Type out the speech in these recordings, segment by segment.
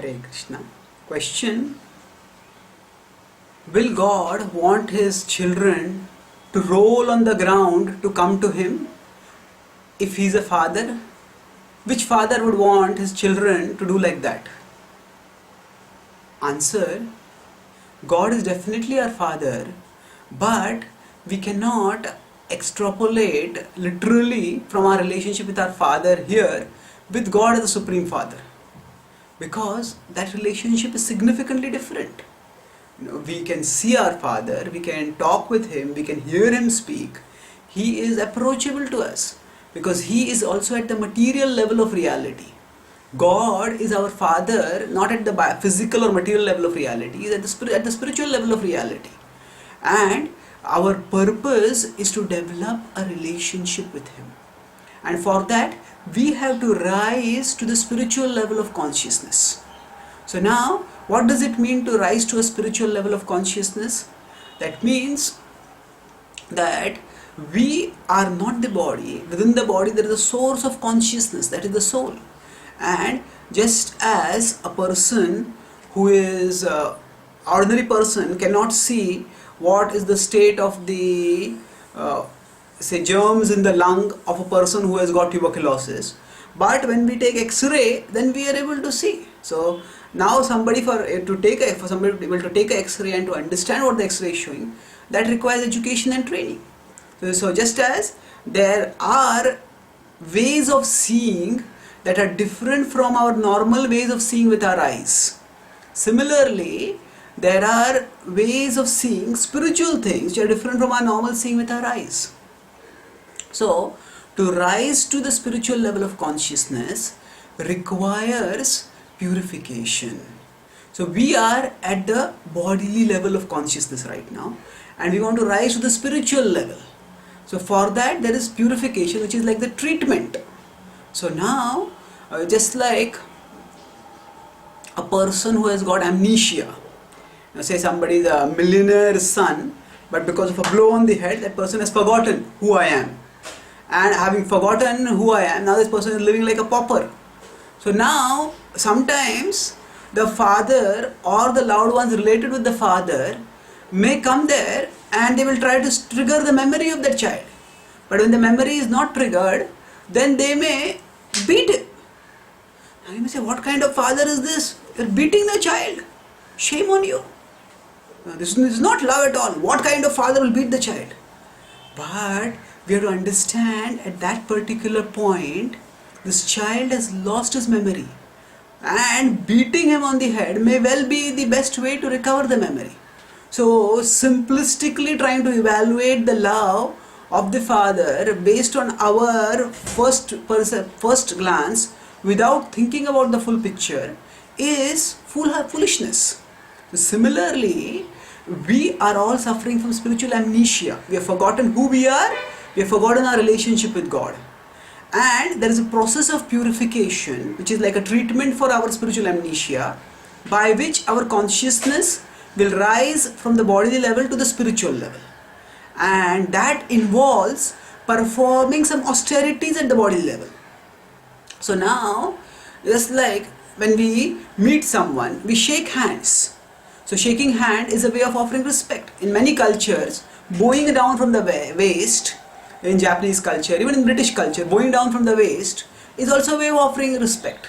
Hare Krishna. Question: will God want His children to roll on the ground to come to Him? If He is a father, which father would want his children to do like that? Answer: God is definitely our Father, but we cannot extrapolate literally from our relationship with our Father here with God as the Supreme Father, because that relationship is significantly different. We can see our Father, we can talk with Him, we can hear Him speak. He is approachable to us because He is also at the material level of reality. God is our Father not at the physical or material level of reality, He is at the spiritual level of reality. And our purpose is to develop a relationship with Him. And for that, we have to rise to the spiritual level of consciousness. So now, what does it mean to rise to a spiritual level of consciousness? That means that we are not the body. Within the body there is a source of consciousness, that is the soul. And just as a person who is ordinary person cannot see what is the state of the say germs in the lung of a person who has got tuberculosis, but when we take X-ray, then we are able to see. So now somebody for somebody to be able to take an X-ray and to understand what the X-ray is showing, that requires education and training. So just as there are ways of seeing that are different from our normal ways of seeing with our eyes, similarly there are ways of seeing spiritual things which are different from our normal seeing with our eyes. So to rise to the spiritual level of consciousness requires purification. So we are at the bodily level of consciousness right now, and we want to rise to the spiritual level. So for that there is purification, which is like the treatment. So now just like a person who has got amnesia, say somebody is a millionaire's son, but because of a blow on the head that person has forgotten who I am, and having forgotten who I am, now this person is living like a pauper. So now sometimes the father or the loved ones related with the father may come there and they will try to trigger the memory of that child. But when the memory is not triggered, then they may beat him. Now you may say, what kind of father is this? You are beating the child. Shame on you. Now, this is not love at all. What kind of father will beat the child? But we have to understand at that particular point, this child has lost his memory, and beating him on the head may well be the best way to recover the memory. So simplistically trying to evaluate the love of the father based on our first glance without thinking about the full picture is foolishness. So similarly, we are all suffering from spiritual amnesia. We have forgotten who we are, we have forgotten our relationship with God. And there is a process of purification which is like a treatment for our spiritual amnesia, by which our consciousness will rise from the bodily level to the spiritual level. And that involves performing some austerities at the body level. So now, just like when we meet someone, we shake hands. So shaking hand is a way of offering respect. In many cultures, bowing down from the waist, in Japanese culture, even in British culture, bowing down from the waist is also a way of offering respect.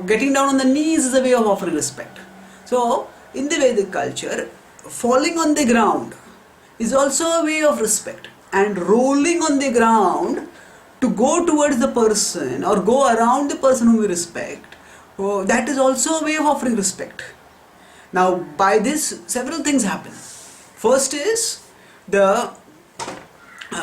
Getting down on the knees is a way of offering respect. So in the Vedic culture, falling on the ground is also a way of respect, and rolling on the ground to go towards the person or go around the person whom we respect, that is also a way of offering respect. Now by this several things happen. First is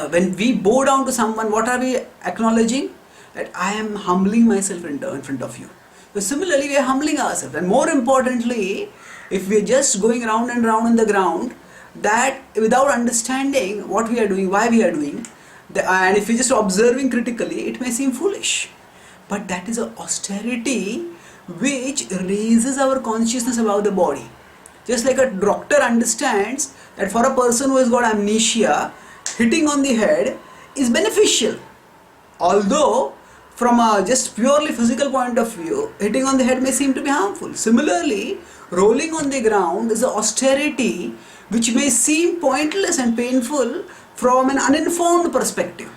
when we bow down to someone, what are we acknowledging? That I am humbling myself in front of you. So similarly, we are humbling ourselves. And more importantly, if we are just going round and round on the ground, that without understanding what we are doing, why we are doing, and if we are just observing critically, it may seem foolish. But that is an austerity which raises our consciousness about the body. Just like a doctor understands that for a person who has got amnesia, hitting on the head is beneficial. Although from a just purely physical point of view, hitting on the head may seem to be harmful. Similarly, rolling on the ground is an austerity which may seem pointless and painful from an uninformed perspective.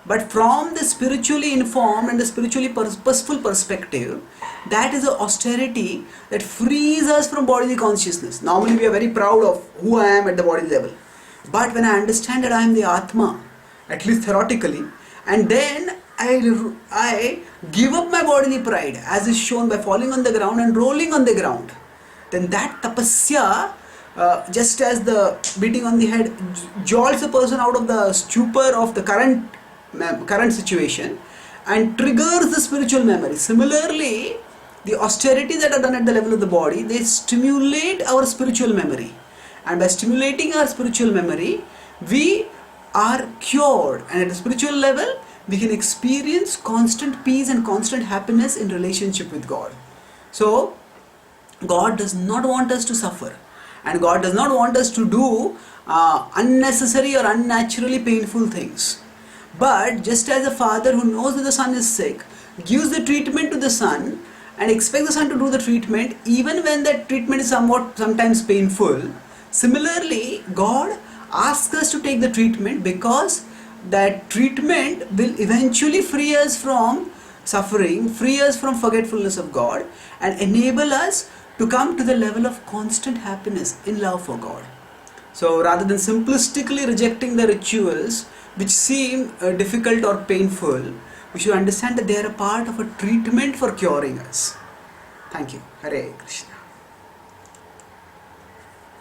But from the spiritually informed and the spiritually purposeful perspective, that is an austerity that frees us from bodily consciousness. Normally we are very proud of who I am at the body level. But when I understand that I am the Atma, at least theoretically, and then I give up my bodily pride, as is shown by falling on the ground and rolling on the ground, then that tapasya, just as the beating on the head jolts a person out of the stupor of the current situation and triggers the spiritual memory. Similarly, the austerities that are done at the level of the body, they stimulate our spiritual memory, and by stimulating our spiritual memory, we are cured, and at the spiritual level we can experience constant peace and constant happiness in relationship with God. So God does not want us to suffer, and God does not want us to do unnecessary or unnaturally painful things. But just as a father who knows that the son is sick gives the treatment to the son and expects the son to do the treatment even when that treatment is sometimes painful, similarly God asks us to take the treatment because that treatment will eventually free us from suffering, free us from forgetfulness of God, and enable us to come to the level of constant happiness in love for God. So rather than simplistically rejecting the rituals which seem difficult or painful, we should understand that they are a part of a treatment for curing us. Thank you. Hare Krishna.